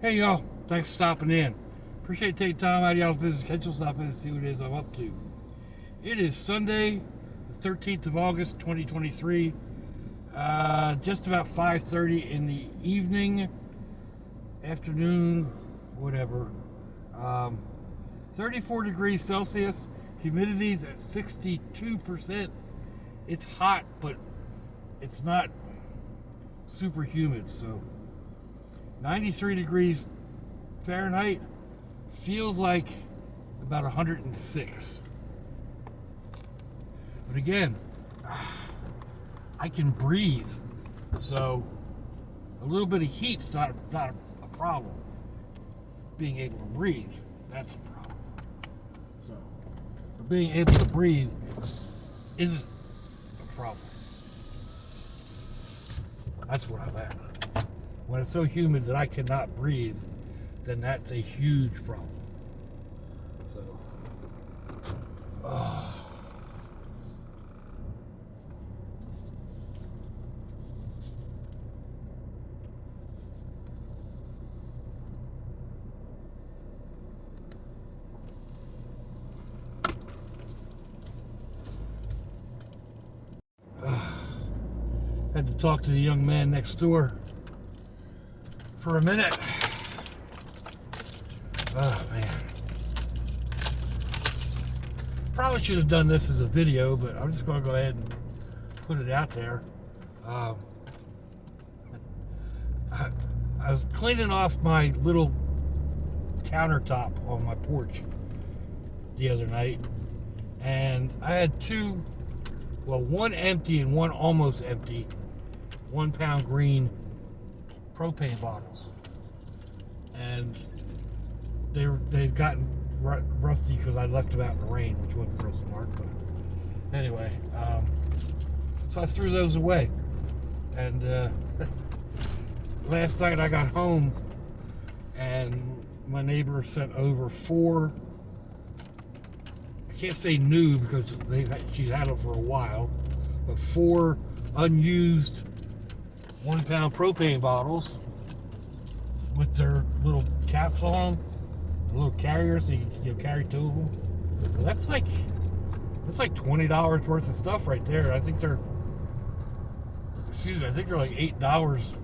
Hey y'all, thanks for stopping in. Appreciate you taking time out of y'all's busy schedule, stop in and see what it is I'm up to. It is Sunday, the 13th of August, 2023. Just about 5:30 in the evening, afternoon, whatever. 34 degrees Celsius, humidity's at 62%. It's hot, but it's not super humid, so 93 degrees Fahrenheit feels like about 106. But again, I can breathe, so a little bit of heat's not a problem. Being able to breathe, that's a problem. So, but being able to breathe isn't a problem. That's what I'm at. When it's so humid that I cannot breathe, then that's a huge problem. So, had to talk to the young man next door for a minute. Oh man. Probably should have done this as a video, but I'm just going to go ahead and put it out there. I was cleaning off my little countertop on my porch the other night, and I had one empty and one almost empty 1 pound green propane bottles, and they've gotten rusty because I left them out in the rain, which wasn't real smart. But anyway, so I threw those away, and last night I got home and my neighbor sent over 4, I can't say new because she's had them for a while, but 4 unused 1 pound propane bottles with their little caps on them, little carriers, so you can carry 2 of them. Well, that's like $20 worth of stuff right there. I think they're like $8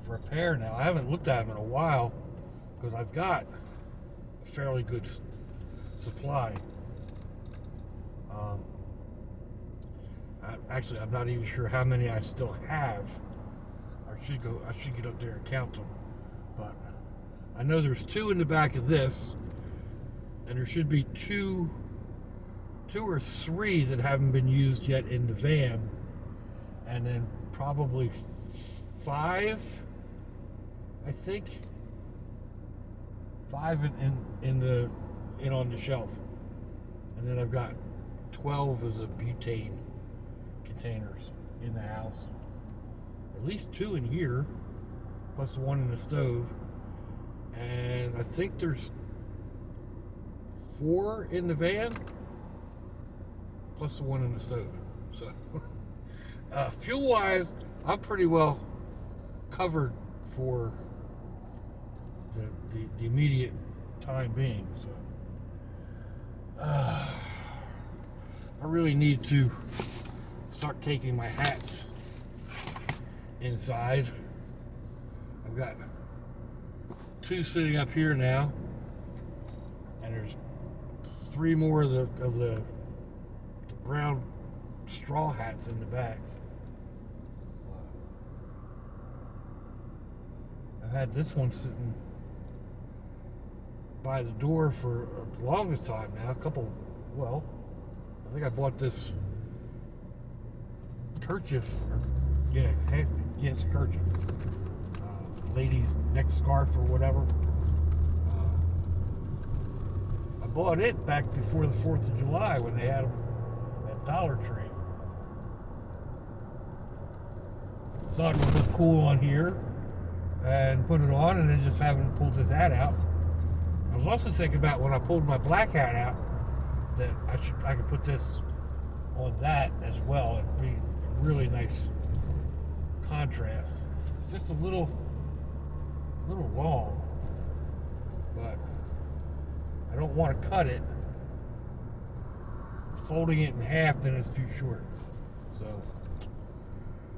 for a pair now. I haven't looked at them in a while because I've got a fairly good supply. I'm not even sure how many I still have. I should get up there and count them. But I know there's 2 in the back of this, and there should be 2 or 3 that haven't been used yet in the van, and then probably 5, I think, 5 in on the shelf, and then I've got 12 of the butane containers in the house. At least 2 in here, plus the 1 in the stove, and I think there's 4 in the van, plus the 1 in the stove. So, fuel-wise, I'm pretty well covered for the immediate time being. So, I really need to start taking my hats inside. I've got 2 sitting up here now, and there's 3 more of the brown straw hats in the back. I've had this one sitting by the door for the longest time now. I think I bought this kerchief. Yeah, it's a kerchief. Lady's neck scarf or whatever. I bought it back before the 4th of July when they had them at Dollar Tree. Thought it would look cool on here and put it on, and then just haven't pulled this hat out. I was also thinking about when I pulled my black hat out that I could put this on that as well. It'd be a really nice contrast. It's just a little little long, but I don't want to cut it. Folding it in half, then it's too short. So,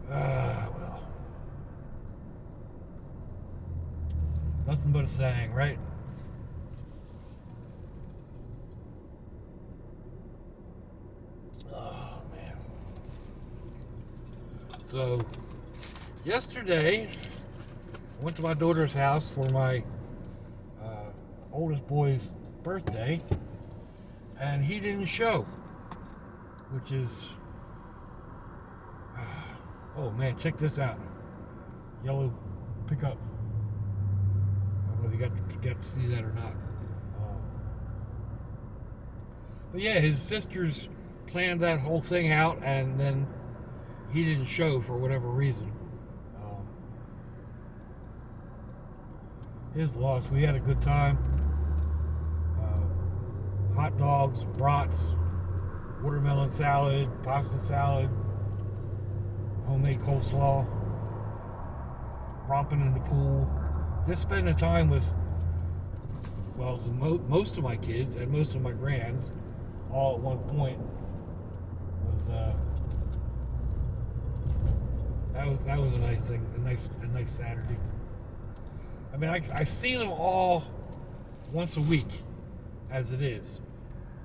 well, nothing but a saying, right? Oh, man. So, yesterday, I went to my daughter's house for my oldest boy's birthday, and he didn't show, which is, oh man, check this out. Yellow pickup. I don't know if you got to see that or not. But yeah, his sisters planned that whole thing out, and then he didn't show for whatever reason. His loss. We had a good time. Hot dogs, brats, watermelon salad, pasta salad, homemade coleslaw, romping in the pool. Just spending time with, well, most of my kids and most of my grands, all at one point. Was that was a nice thing, a nice Saturday. I mean, I see them all once a week, as it is,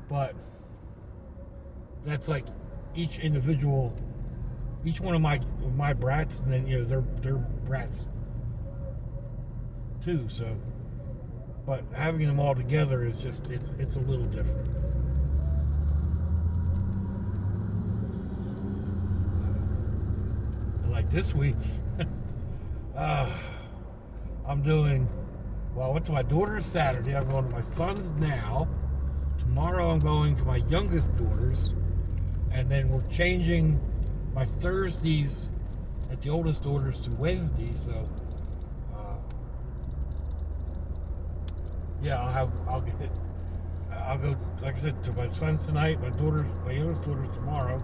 but that's like each one of my brats, and then they're brats too. So, but having them all together is just it's a little different. And like this week, I'm doing, well, I went to my daughter's Saturday. I'm going to my son's now. Tomorrow I'm going to my youngest daughter's. And then we're changing my Thursdays at the oldest daughter's to Wednesdays. So, yeah, I'll go, like I said, to my son's tonight, my youngest daughter's tomorrow.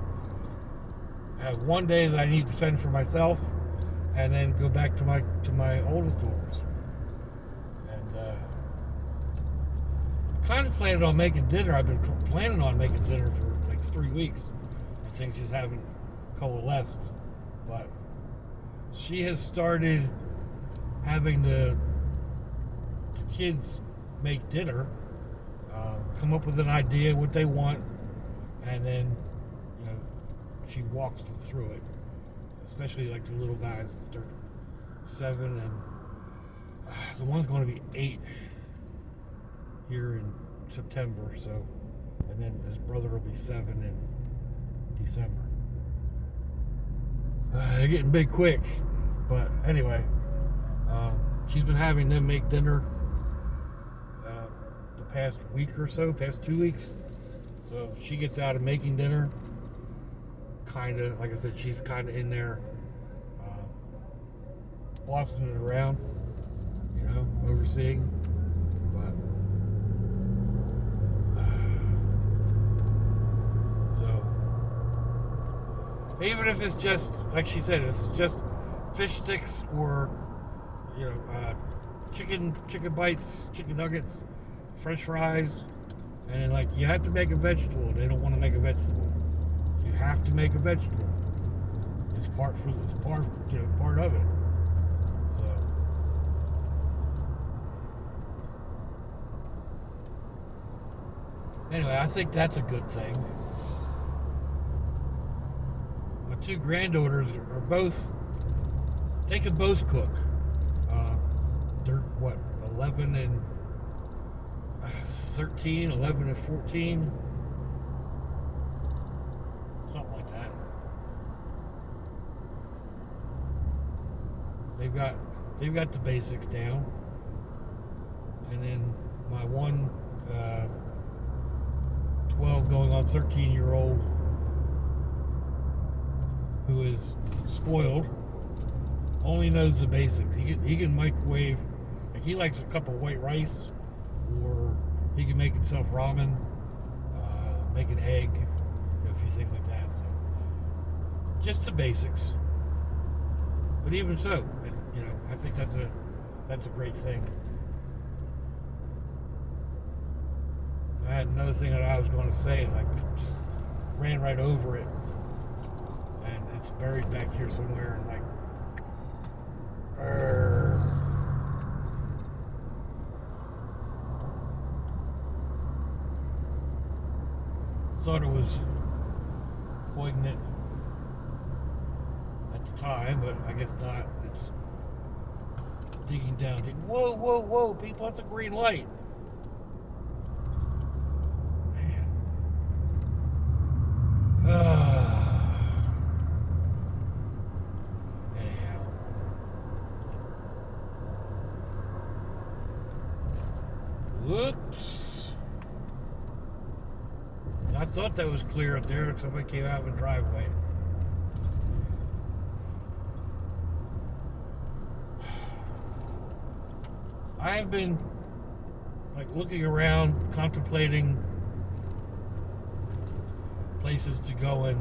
I have one day that I need to fend for myself, and then go back to my oldest daughter's. And kind of planning on making dinner. I've been planning on making dinner for like 3 weeks, and things just haven't coalesced. But she has started having the kids make dinner, come up with an idea what they want, and then she walks them through it. Especially like the little guys, they're 7, and the one's going to be 8 here in September. So, and then his brother will be 7 in December. They're getting big quick, but anyway, she's been having them make dinner the past week or so, past 2 weeks. So she gets out of making dinner. Kind of, like I said, she's kind of in there, bossing it around, overseeing. But so, even if it's just, like she said, if it's just fish sticks or chicken bites, chicken nuggets, French fries, and then like you have to make a vegetable. They don't want to make a vegetable. You have to make a vegetable. It's part of it. So anyway, I think that's a good thing. My 2 granddaughters are they can both cook. They're 11 and 13, 11 and 14. Something like that. They've got the basics down. And then my one 12 going on 13-year-old who is spoiled only knows the basics. He can microwave. Like, he likes a cup of white rice, or he can make himself ramen, make an egg, a few things like that. So just the basics. But even so, I think that's That's a great thing. I had another thing that I was going to say, and I just ran right over it. And it's buried back here somewhere, and like, thought it was poignant at the time, but I guess not. It's digging down. Whoa, whoa, whoa, people, that's a green light. Anyhow. Whoops. I thought that was clear up there. Somebody came out of the driveway. I have been like looking around, contemplating places to go and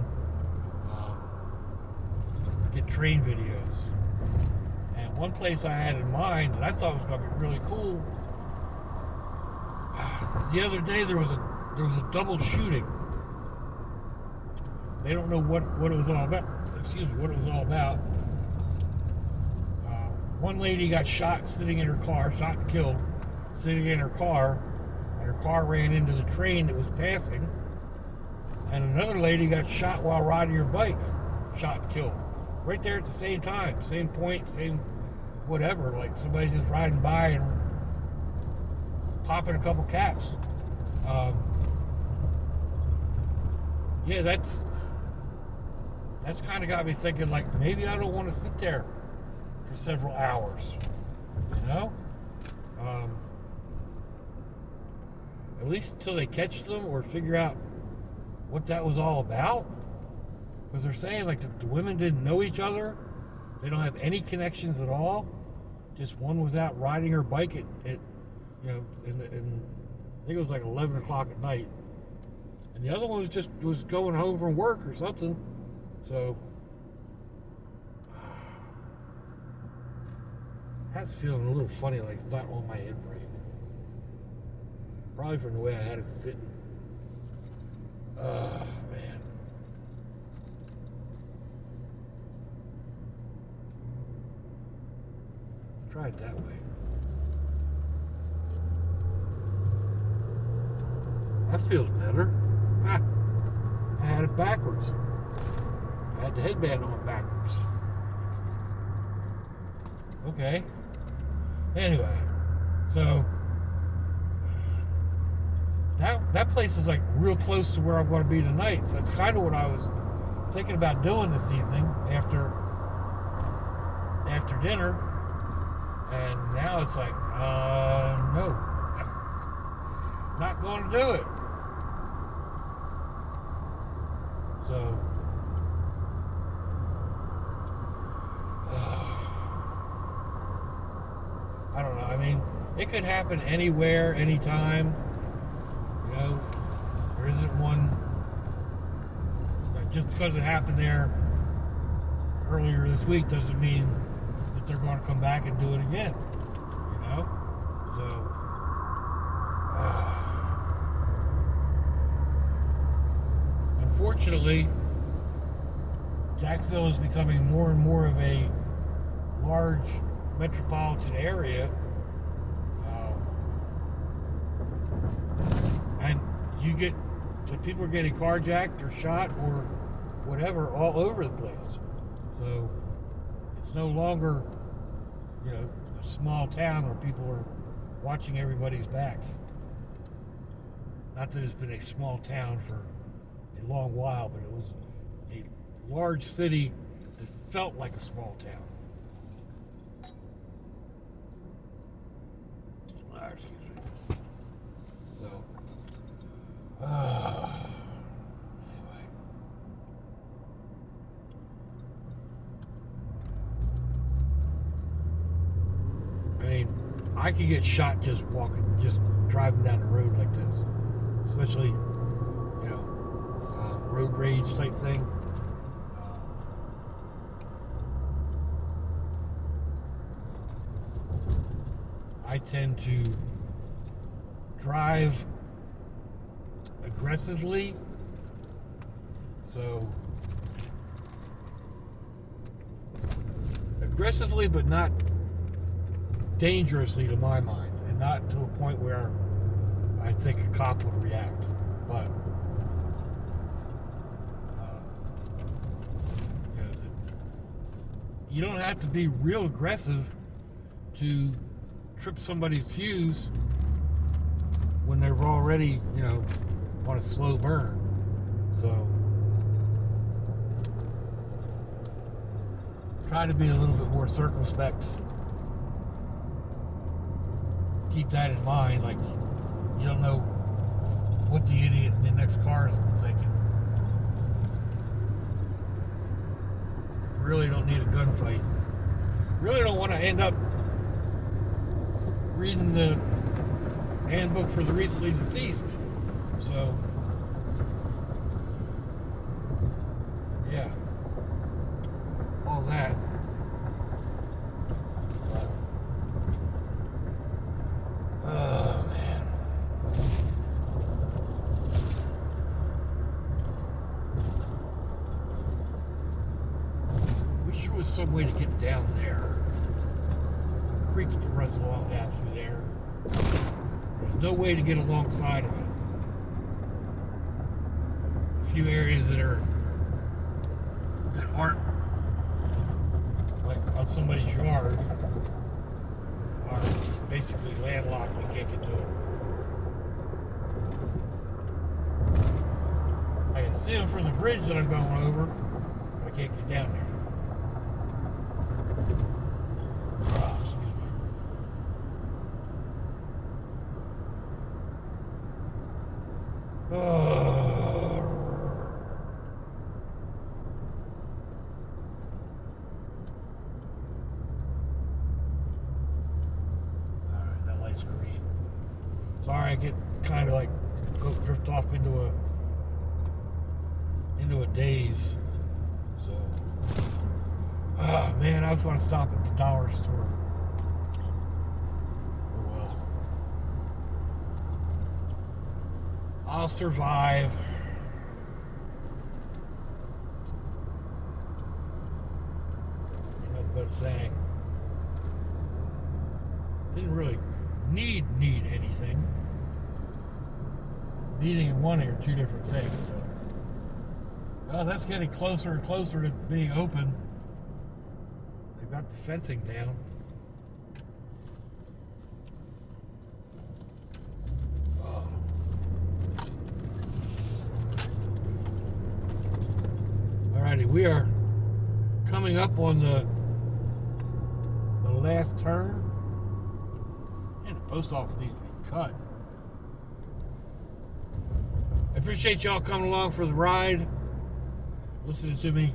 get train videos. And one place I had in mind that I thought was going to be really cool. The other day there was a double shooting. They don't know what it was all about. Excuse me, what it was all about. One lady got shot sitting in her car, shot and killed, sitting in her car, and her car ran into the train that was passing. And another lady got shot while riding her bike, shot and killed. Right there at the same time, same point, same whatever, like somebody just riding by and popping a couple caps. Yeah, that's kind of got me thinking, like, maybe I don't want to sit there for several hours, you know? At least until they catch them or figure out what that was all about. Because they're saying, like, the women didn't know each other. They don't have any connections at all. Just one was out riding her bike at you know, I think it was like 11 o'clock at night. And the other one was going home from work or something. So, that's feeling a little funny, like it's not on my head right. Probably from the way I had it sitting. Man. Try it that way. That feels better. I had it backwards. I had the headband on backwards. Okay. Anyway, so that place is like real close to where I'm going to be tonight. So that's kind of what I was thinking about doing this evening after dinner. And now it's like, no, not going to do it. So, I don't know. I mean, it could happen anywhere, anytime. You know, there isn't one. Just because it happened there earlier this week doesn't mean that they're going to come back and do it again. You know? So, unfortunately, Jacksonville is becoming more and more of a large metropolitan area, and people are getting carjacked or shot or whatever all over the place. So it's no longer, you know, a small town where people are watching everybody's back. Not that it's been a small town for a long while, but it was a large city that felt like a small town. Excuse me. So, anyway. I mean, I could get shot just driving down the road like this, especially, you know, road rage type thing. I tend to drive aggressively. So, aggressively, but not dangerously to my mind, and not to a point where I think a cop would react. But you don't have to be real aggressive to trip somebody's fuse when they're already, on a slow burn. So try to be a little bit more circumspect. Keep that in mind. Like, you don't know what the idiot in the next car is thinking. Really don't need a gunfight. Really don't want to end up reading the handbook for the recently deceased. So, yeah, all that. Oh, man. Wish there was some way to get down there. A creek that runs along down through there. There's no way to get alongside of it. A few areas that aren't like on somebody's yard are basically landlocked. We can't get to them. I can see them from the bridge that I'm going over, but I can't get down there. Alright, that light's green. Sorry, I get kind of like drift off into a daze. So, man, I was going to stop at the dollar store. Oh well. I'll survive. Ain't nothing but a saying. Didn't really need anything. Needing and wanting are two different things. So, well, that's getting closer and closer to being open. They've got the fencing down. Alrighty, we are coming up on the last turn, and the post office needs to be cut. I appreciate y'all coming along for the ride, listening to me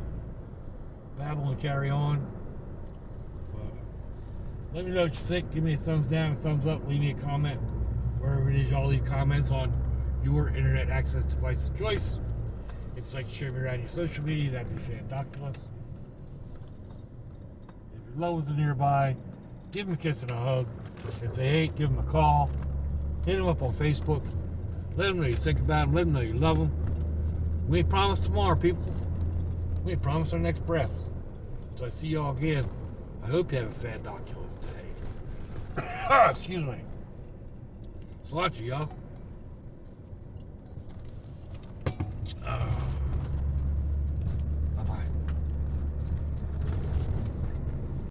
babble and carry on. Let me know what you think. Give me a thumbs down, a thumbs up. Leave me a comment wherever it is y'all leave comments on your internet access device of choice. If you'd like to share me around your social media, that'd be fantastic. If your loved ones are nearby, give them a kiss and a hug. If they hate, give them a call. Hit them up on Facebook. Let them know you think about them. Let them know you love them. We ain't promised tomorrow, people. We ain't promised our next breath. So I see y'all again. I hope you have a fantastic day. Excuse me. Salute you, y'all.